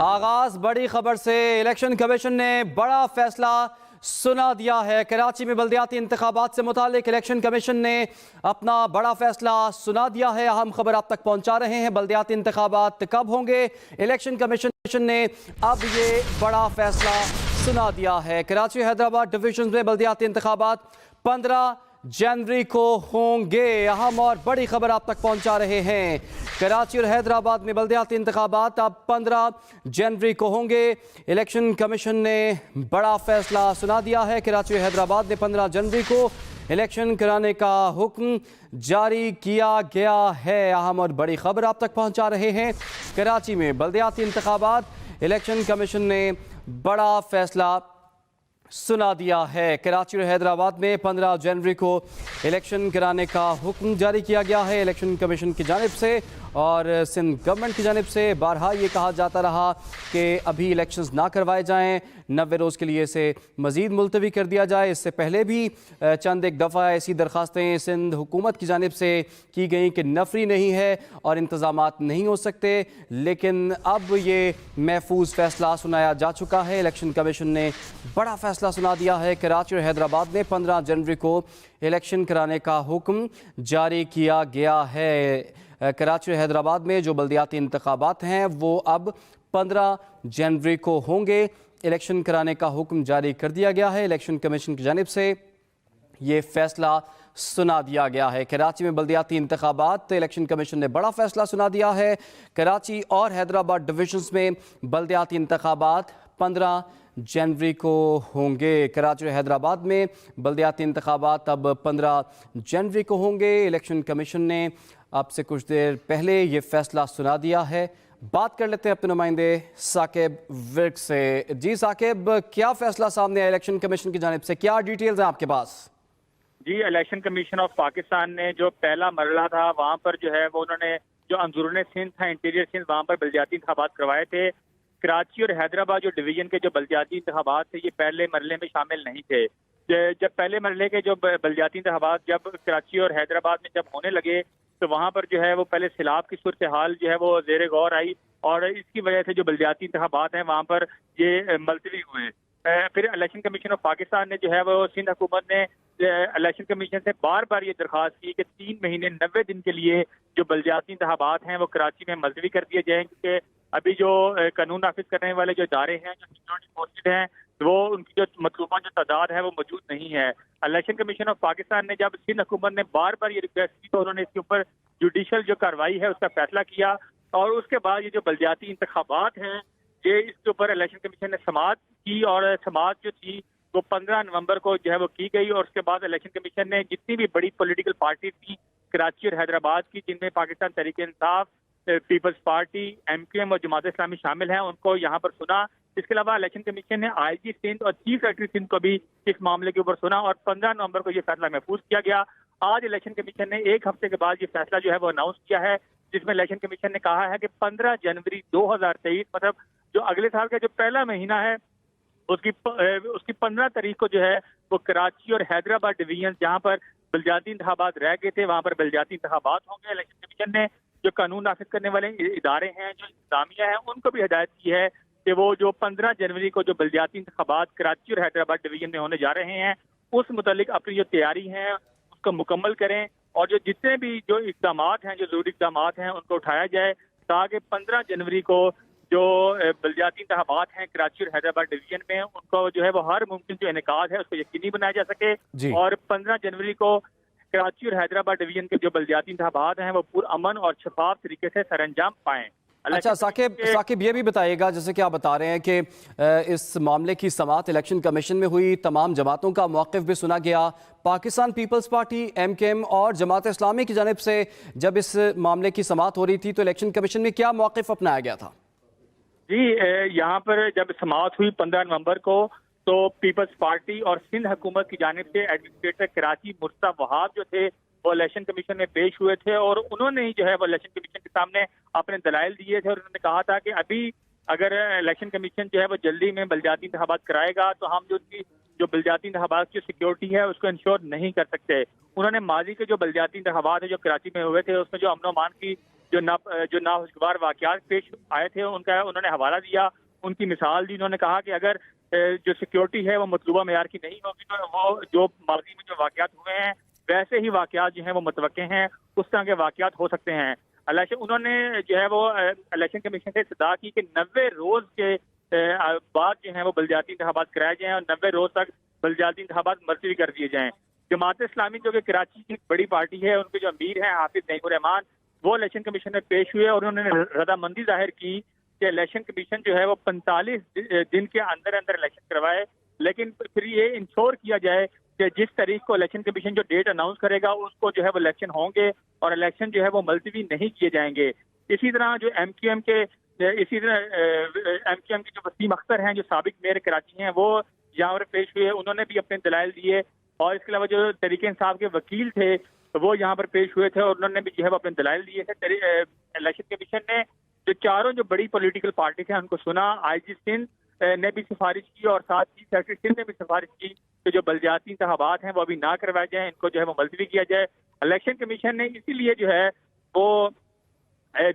आगाज बड़ी खबर से। इलेक्शन कमीशन ने बड़ा फैसला सुना दिया है। कराची में बल्दियाती इंतखाबात से मुतालिक इलेक्शन कमीशन ने अपना बड़ा फैसला सुना दिया है। अहम खबर आप तक पहुंचा रहे हैं। बल्दियाती इंतखाबात कब होंगे, इलेक्शन कमीशन ने अब ये बड़ा फैसला सुना दिया है। कराची हैदराबाद डिवीजन में बल्दियाती इंतखाबात 15 जनवरी को होंगे। अहम और बड़ी खबर आप तक पहुंचा रहे हैं। कराची और हैदराबाद में बल्दियाती इंतखाबात अब 15 जनवरी को होंगे। इलेक्शन कमीशन ने बड़ा फैसला सुना दिया है। कराची और हैदराबाद ने 15 जनवरी को इलेक्शन कराने का हुक्म जारी किया गया है। अहम और बड़ी खबर आप तक पहुंचा रहे हैं। कराची में बल्दियाती इंतखाबात, इलेक्शन कमीशन ने बड़ा फैसला सुना दिया है। कराची और हैदराबाद में 15 जनवरी को इलेक्शन कराने का हुक्म जारी किया गया है इलेक्शन कमीशन की जानिब से। और सिंध गवर्नमेंट की जानिब से बारहा ये कहा जाता रहा कि अभी इलेक्शंस ना करवाए जाएं, 90 रोज़ के लिए इसे मज़ीद मुलतवी कर दिया जाए। इससे पहले भी चंद एक दफ़ा ऐसी दरख्वास्तें सिंध हुकूमत की जानिब से की गई कि नफरी नहीं है और इंतज़ामात नहीं हो सकते, लेकिन अब ये महफूज फ़ैसला सुनाया जा चुका है। इलेक्शन कमीशन ने बड़ा फ़ैसला सुना दिया है। कराची और हैदराबाद में 15 जनवरी को इलेक्शन कराने का हुक्म जारी किया गया है। कराची और हैदराबाद में जो बल्दियाती इंतखाबात हैं वो अब 15 जनवरी को होंगे। इलेक्शन कराने का हुक्म जारी कर दिया गया है। इलेक्शन कमीशन की जानिब से ये फैसला सुना दिया गया है। कराची में बल्दियाती इंतखाबात, इलेक्शन कमीशन ने बड़ा फैसला सुना दिया है। कराची और हैदराबाद डिविजन्स में बल्दियाती इंतखाबात 15 जनवरी को होंगे। कराची और हैदराबाद में बल्दियाती इंतखाबात अब 15 जनवरी को होंगे। इलेक्शन कमीशन ने अब से कुछ देर पहले ये फैसला सुना दिया है। बात कर लेते हैं अपने नुमाइंदे साकिब विर्क से। जी साकिब, क्या फैसला सामने आया इलेक्शन कमीशन की जानिब से, क्या डिटेल्स हैं आपके पास? जी, इलेक्शन कमीशन ऑफ पाकिस्तान ने जो पहला मरला था वहाँ पर जो है वो उन्होंने जो अंदरूनी सिंध था, इंटीरियर सिंध, वहाँ पर बल्दियाती इंतखाबात करवाए थे। कराची और हैदराबाद जो डिवीजन के जो बल्दियाती इंतखाबात थे ये पहले मरले में शामिल नहीं थे। जब पहले मरले के जो बल्दियाती इंतखाबात जब कराची और हैदराबाद में जब होने लगे तो वहाँ पर जो है वो पहले सैलाब की सूरत हाल जो है वो ज़ेर गौर आई और इसकी वजह से जो बल्दियाती इंतखाबात हैं वहाँ पर ये मुलतवी हुए। फिर इलेक्शन कमीशन ऑफ पाकिस्तान ने जो है वो सिंध हुकूमत ने इलेक्शन कमीशन से बार बार ये दरख्वास्त की कि 3 महीने 90 दिन के लिए जो बल्दियाती इंतखाबात हैं वो कराची में मुलतवी कर दिए जाएँ, क्योंकि अभी जो कानून नाफिज करने वाले जो इदारे हैं, जो सिक्योरिटी फोर्सेज हैं, वो उनकी जो मतलूबा जो तादाद है वो मौजूद नहीं है। इलेक्शन कमीशन ऑफ पाकिस्तान ने जब सिंध हुकूमत ने बार बार ये रिक्वेस्ट की तो उन्होंने इसके ऊपर जुडिशल जो कार्रवाई है उसका फैसला किया और उसके बाद ये जो बल्दियाती इंतखाबात हैं ये इसके ऊपर इलेक्शन कमीशन ने समाअत की और समाअत जो थी वो 15 नवंबर को जो है वो की गई। और उसके बाद इलेक्शन कमीशन ने जितनी भी बड़ी पॉलिटिकल पार्टी थी कराची और हैदराबाद की, जिनमें Pakistan Tehreek Insaf, peoples party, MQM और जमात इस्लामी शामिल हैं, उनको यहाँ पर सुना। इसके अलावा इलेक्शन कमीशन ने IG सिंध और चीफ सेक्रेटरी सिंध को भी इस मामले के ऊपर सुना और 15 नवंबर को ये फैसला महफूज किया गया। आज इलेक्शन कमीशन ने 1 हफ्ते के बाद ये फैसला जो है वो अनाउंस किया है, जिसमें इलेक्शन कमीशन ने कहा है कि 15 जनवरी 2023 मतलब जो अगले साल का जो पहला महीना है उसकी 15 तारीख को जो है वो कराची और हैदराबाद डिवीजन जहाँ पर बल्दियाती इंतखाबात रह गए थे वहाँ पर बल्दियाती इंतखाबात होंगे। इलेक्शन कमीशन ने जो कानून नाफिज करने वाले इदारे हैं, जो इंतजामिया है, उनको भी हिदायत की है कि वो जो 15 जनवरी को जो बल्दियाती इंतखाबात कराची और हैदराबाद डिवीजन में होने जा रहे हैं उस मुतालिक अपनी जो तैयारी है उसको मुकम्मल करें और जो जितने भी जो इक़दाम हैं, जो ज़रूरी इक़दाम हैं, उनको उठाया जाए ताकि 15 जनवरी को जो बल्दियाती इंतखाबात हैं कराची और हैदराबाद डिवीजन में उनको जो है वो हर मुमकिन जो इनेकाद है उसको यकीनी बनाया जा सके और 15 जनवरी को कराची और हैदराबाद डिवीजन के जो बल्दियाती इंतखाबात हैं वो पुरअमन और शफाफ तरीके से सरअंजाम पाएं। अच्छा साकिब, ये भी बताइएगा, जैसे कि आप बता रहे हैं कि इस मामले की समाअत इलेक्शन कमीशन में हुई, तमाम जमातों का मौक़िफ़ भी सुना गया। पाकिस्तान पीपल्स पार्टी, MKM और जमात इस्लामी की जानिब से जब इस मामले की समाअत हो रही थी तो इलेक्शन कमीशन में क्या मौक़िफ़ अपनाया गया था? जी, यहाँ पर जब समाअत हुई 15 नवंबर को तो पीपल्स पार्टी और सिंध हुकूमत की जानिब से एडमिनिस्ट्रेटर कराची मुर्तज़ा वहाब जो थे वो इलेक्शन कमीशन में पेश हुए थे और उन्होंने ही जो है वो इलेक्शन कमीशन के सामने अपने दलाइल दिए थे और उन्होंने कहा था कि अभी अगर इलेक्शन कमीशन जो है वो जल्दी में बल्दियाती इंतखाबात कराएगा तो हम जो बल्दियाती इंतखाबात की सिक्योरिटी है उसको इंश्योर नहीं कर सकते। उन्होंने माजी के जो बल्दियाती इंतखाबात है जो कराची में हुए थे उसमें जो अमन अमान की جو नाखुशगवार वाक़यात पेश आए थे उनका उन्होंने हवाला दिया, उनकी मिसाल दी। उन्होंने कहा कि अगर जो सिक्योरिटी है वो मतलूबा मेयार की नहीं होगी तो वो जो माजी में जो वाक़यात हुए हैं वैसे ही वाक़यात जो हैं वो मुतवक्के हैं, उस तरह के वाक़यात हो सकते हैं। उन्होंने जो है वो इलेक्शन कमीशन से इस्तदा की कि 90 रोज़ के बाद जो है वो बलदियाती इंतखाबात कराए जाएँ और 90 रोज़ तक बलदियाती इंतखाबात मुलतवी कर दिए जाएँ। जमात इस्लामी जो कि कराची की बड़ी पार्टी है, उनके जो अमीर हैं हाफिज नईमुर रहमान, वो इलेक्शन कमीशन में पेश हुए और उन्होंने रजामंदी जाहिर की कि इलेक्शन कमीशन जो है वो 45 दिन के अंदर अंदर इलेक्शन करवाए, लेकिन फिर ये इंश्योर किया जाए कि जिस तारीख को इलेक्शन कमीशन जो डेट अनाउंस करेगा उसको जो है वो इलेक्शन होंगे और इलेक्शन जो है वो मुलतवी नहीं किए जाएंगे। इसी तरह जो एमक्यूएम के जो वसीम अख्तर हैं, जो साबिक मेयर कराची हैं, वो यहाँ पर पेश हुए, उन्होंने भी अपने दलाइल दिए। और इसके अलावा जो तहरीक इंसाफ के वकील थे वो यहाँ पर पेश हुए थे और उन्होंने भी जो है अपने दलाइल दिए थे। इलेक्शन कमीशन ने जो चारों जो बड़ी पॉलिटिकल पार्टी थे उनको सुना। आईजी सिंध ने भी सिफारिश की और साथ ही सेक्रेटरी सिंध ने भी सिफारिश की कि जो बलदियाती इंतखाबात हैं वो अभी ना करवाए जाएं, इनको जो है वो मुलतवी किया जाए। इलेक्शन कमीशन ने इसीलिए जो है वो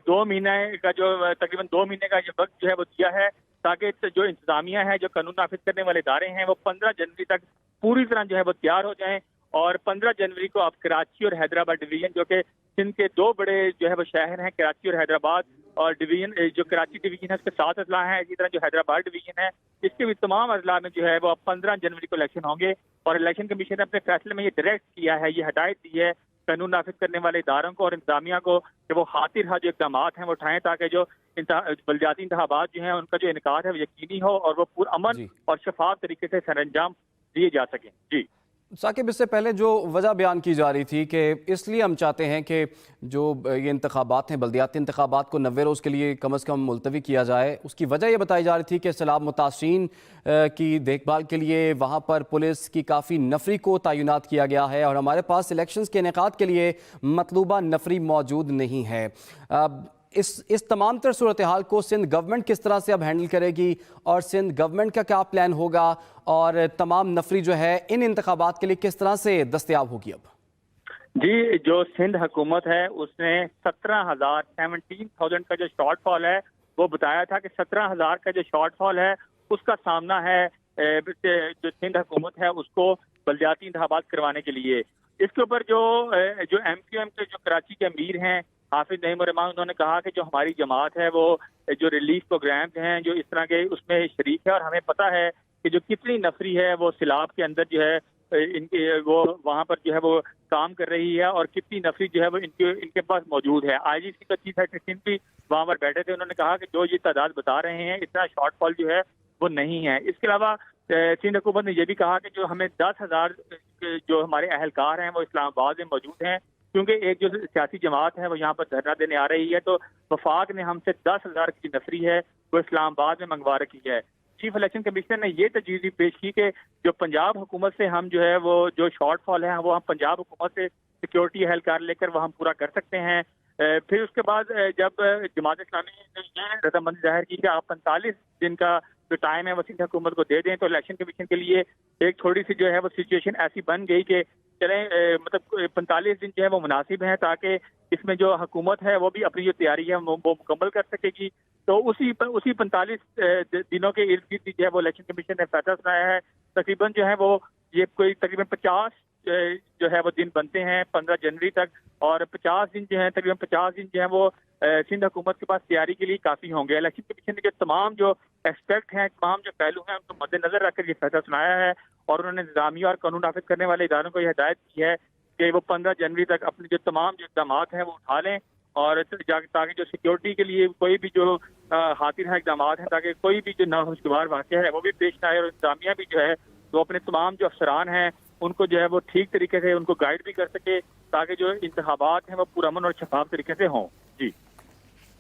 2 महीने का जो तकरीबन 2 महीने का जो वक्त जो है वो दिया है ताकि जो इंतजामिया है, जो कानून नाफिज करने वाले इदारे हैं, वो 15 जनवरी तक पूरी तरह जो है वो तैयार हो जाएं। और 15 जनवरी को अब कराची और हैदराबाद डिवीजन, जो कि सिंध के 2 बड़े जो है वो शहर हैं, कराची और हैदराबाद, और डिवीजन जो कराची डिवीजन है उसके 7 अजला हैं, इसी तरह जो हैदराबाद डिवीजन है इसके भी तमाम अजला में जो है वो अब 15 जनवरी को इलेक्शन होंगे। और इलेक्शन कमीशन ने अपने फैसले में ये डायरेक्ट किया है, ये हदायत दी है कानून नाफिज करने वाले इदारों को और इंतजामिया को कि वो खातिर जो इकदाम हैं वो उठाएं ताकि जो बलदियाती इंतखाबात जो हैं उनका जो इनकाद है वो यकीनी हो और वो पुरअमन और शफाफ तरीके से सरअंजाम दिए जा सकें। जी साकिब, इससे पहले जो वजह बयान की जा रही थी कि इसलिए हम चाहते हैं कि जो ये इंतखाबात हैं, बल्दियाती इंतखाबात को 90 रोज़ के लिए कम अज़ कम मुलतवी किया जाए, उसकी वजह ये बताई जा रही थी कि सैलाब मुतासरीन की देखभाल के लिए वहाँ पर पुलिस की काफ़ी नफरी को तैनात किया गया है और हमारे पास इलेक्शंस के इनेकाद के लिए मतलूबा नफरी मौजूद नहीं है। इस तमाम तर सूरत हाल को सिंध गवर्नमेंट किस तरह से अब हैंडल करेगी और सिंध गवर्नमेंट का क्या प्लान होगा और तमाम नफरी जो है इन इंतखाबात के लिए किस तरह से दस्तयाब होगी? अब जी, जो सिंध हुकूमत है उसने 17,000 का जो शॉर्टफॉल है वो बताया था कि 17,000 का जो शॉर्टफॉल है उसका सामना है जो सिंध हुकूमत है उसको बलदियाती इंतखाबात करवाने के लिए। इसके ऊपर जो एमक्यूएम के जो कराची के अमीर हैं हाफिज नईमुर रहमान, उन्होंने कहा कि जो हमारी जमात है वो जो रिलीफ प्रोग्राम्स हैं जो इस तरह के उसमें शरीक है और हमें पता है कि जो कितनी नफरी है वो सिलाब के अंदर जो है इनके वो वहाँ पर जो है वो काम कर रही है और कितनी नफरी जो है वो इनके पास मौजूद है। आईजीसी का चीफ सेक्रेटरी भी वहाँ पर बैठे थे, उन्होंने कहा कि जो ये तादाद बता रहे हैं इतना शॉर्टफॉल जो है वो नहीं है। इसके अलावा सिंध हुकूमत ने यह भी कहा कि जो हमें 10,000 जो हमारे अहलकार हैं वो इस्लामाबाद में मौजूद हैं, क्योंकि एक जो सियासी जमात है वो यहाँ पर धरना देने आ रही है, तो वफाक ने हमसे 10,000 की नफरी है वो इस्लामाबाद में मंगवा रखी है। चीफ इलेक्शन कमिश्नर ने ये तजवीज़ भी पेश की कि जो पंजाब हुकूमत से हम जो है वो जो शॉर्टफॉल है वो हम पंजाब हुकूमत से सिक्योरिटी अहलकार लेकर वो हम पूरा कर सकते हैं। फिर उसके बाद जब जमात इस्लामी ने ये रजामंदी जाहिर की कि आप 45 दिन का जो टाइम है वो सिंध हुकूमत को दे दें, तो इलेक्शन कमीशन के लिए एक थोड़ी सी जो है वो सिचुएशन ऐसी बन गई कि चलें मतलब 45 दिन जो है वो मुनासिब हैं ताकि इसमें जो हुकूमत है वो भी अपनी जो तैयारी है वो मुकम्मल कर सकेगी। तो उसी 45 दिनों के इर्द गिर्द जो है वो इलेक्शन कमीशन ने फैसला सुनाया है। तकरीबन जो है वो ये कोई तकरीबन 50 जो है वो दिन बनते हैं 15 जनवरी तक, और 50 दिन जो है तकरीबन 50 दिन जो है वो सिंध हुकूमत के पास तैयारी के लिए काफ़ी होंगे। इलेक्शन कमीशन ने जो तमाम जो एस्पेक्ट हैं, तमाम जो पहलू हैं उनको मद्देनजर रखकर ये फैसला सुनाया है और उन्होंने इंतजामिया और कानून नाफिज करने वाले इदारों को यह हिदायत की है कि वो 15 जनवरी तक अपने जो तमाम जो इक़दाम हैं वो उठा लें और ताकि जो सिक्योरिटी के लिए कोई भी जो हातिर है इक़दाम हैं ताकि कोई भी जो नाखुशगवार वाक़या है वो भी पेश न आए, और इंतजामिया भी जो है वो अपने तमाम जो अफसरान हैं उनको जो है वो ठीक तरीके से उनको गाइड भी कर सके ताकि जो इंतखाबात हैं वो पुरअमन और शफाफ तरीके से हों। जी,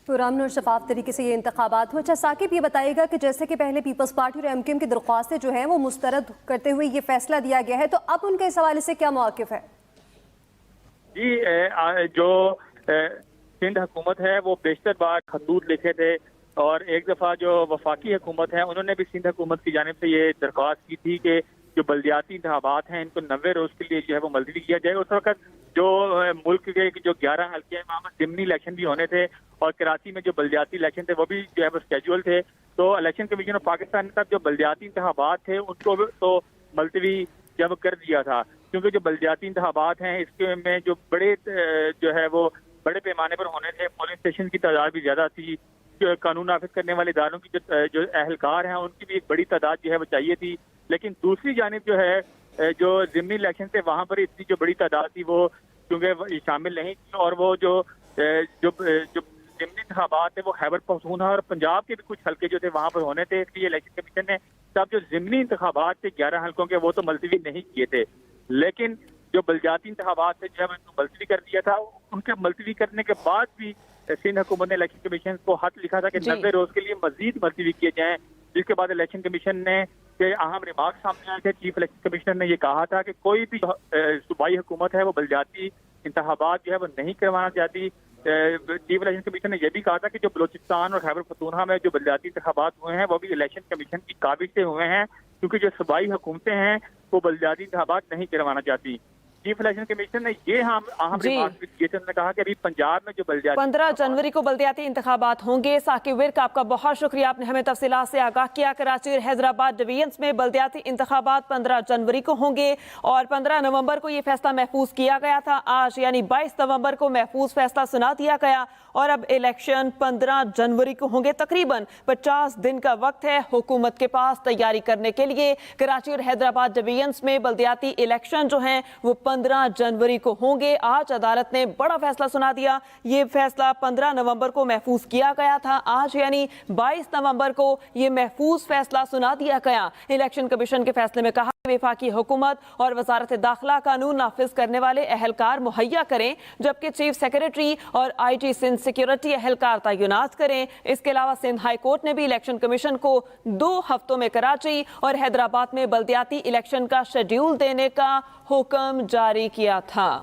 पुरअमन और शफाफ तरीके से ये इंतखाबात हो। अच्छा साकिब, ये बताइएगा कि जैसे कि पहले पीपल्स पार्टी और एमक्यूएम की दरख्वास्तें जो हैं वो मुस्तरद करते हुए ये फैसला दिया गया है, तो अब उनके इस हवाले से क्या मौक़िफ़ है? जी, जो सिंध हुकूमत है वो बेशतर बार खतूत लिखे थे और एक दफ़ा जो वफाकी हुकूमत है उन्होंने भी सिंध हुकूमत की जानिब से ये दरख्वास्त की थी कि जो बल्दियाती इंतखाबात हैं इनको 90 रोज़ के लिए जो है वो मुलतवी किया जाए। उस वक्त جو ملک کے جو 11 حلقے ہیں وہاں پر ضمنی الیکشن بھی ہونے تھے اور کراچی میں جو بلدیاتی الیکشن تھے وہ بھی جو ہے وہ اسکیجول تھے. تو الیکشن کمیشن آف پاکستان نے جو بلدیاتی انتخابات تھے ان کو تو ملتوی جب کر دیا تھا، کیونکہ جو بلدیاتی انتخابات ہیں اس کے میں جو بڑے جو ہے وہ بڑے پیمانے پر ہونے تھے، پولنگ اسٹیشن کی تعداد بھی زیادہ تھی، قانون نافذ کرنے والے اداروں کی جو اہلکار ہیں ان کی بھی ایک بڑی تعداد جو ہے وہ چاہیے تھی. لیکن دوسری جانب جو ہے جو ضمنی الیکشن تھے وہاں پر اتنی جو بڑی تعداد تھی وہ کیونکہ شامل نہیں تھی، اور وہ جو ضمنی انتخابات تھے وہ خیبر پختونخوا اور پنجاب کے بھی کچھ حلقے جو تھے وہاں پر ہونے تھے، اس لیے الیکشن کمیشن نے تب جو ضمنی انتخابات تھے 11 حلقوں کے وہ تو ملتوی نہیں کیے تھے. لیکن جو بلدیاتی انتخابات تھے جب ان کو ملتوی کر دیا تھا، ان کے ملتوی کرنے کے بعد بھی سندھ حکومت نے الیکشن کمیشن کو خط لکھا تھا کہ 90 روز کے لیے مزید ملتوی کیے جائیں، جس کے بعد الیکشن کمیشن نے اہم ریمارک سامنے آئے تھے. چیف الیکشن کمشنر نے یہ کہا تھا کہ کوئی بھی صوبائی حکومت ہے وہ بلدیاتی انتخابات جو ہے وہ نہیں کروانا چاہتی. چیف الیکشن کمیشن نے یہ بھی کہا تھا کہ جو بلوچستان اور خیبر پختونخوا میں جو بلدیاتی انتخابات ہوئے ہیں وہ بھی الیکشن کمیشن کی کاوش سے ہوئے ہیں، کیونکہ جو صوبائی حکومتیں ہیں وہ بلدیاتی انتخابات نہیں کروانا چاہتی. چیف الیکشن کمیشن نے یہ اہم ریمارک بھی کیے تھے. انہوں نے کہا کہ ابھی پنجاب میں جو بلدیاتی 15 جنوری کو بلدیاتی انتخابات ہوں گے. ثاقب ورک آپ کا بہت شکریہ، آپ نے ہمیں تفصیلات سے آگاہ کیا. کراچی اور حیدرآباد ڈویژنز میں بلدیاتی انتخابات 15 جنوری کو ہوں گے اور 15 نومبر کو یہ فیصلہ محفوظ کیا گیا تھا. آج یعنی 22 نومبر کو محفوظ فیصلہ سنا دیا گیا اور اب الیکشن 15 جنوری کو ہوں گے. تقریباً 50 دن کا وقت ہے حکومت کے پاس تیاری کرنے کے لیے. کراچی اور حیدرآباد ڈویژنز میں بلدیاتی الیکشن جو ہیں وہ 15 جنوری کو ہوں گے. آج عدالت نے بڑا فیصلہ سنا دیا. یہ فیصلہ 15 نومبر کو محفوظ کیا گیا تھا. آج یعنی 22 نومبر کو یہ محفوظ فیصلہ سنا دیا گیا. الیکشن کمیشن کے فیصلے میں کہا کہ وفاقی حکومت اور وزارت داخلہ قانون نافذ کرنے والے اہلکار مہیا کریں، جبکہ چیف سیکریٹری اور آئی ٹی سندھ سیکیورٹی اہلکار تعینات کریں. اس کے علاوہ سندھ ہائی کورٹ نے بھی الیکشن کمیشن کو 2 ہفتوں میں کراچی اور حیدرآباد میں بلدیاتی الیکشن کا شیڈیول دینے کا حکم جاری کیا تھا.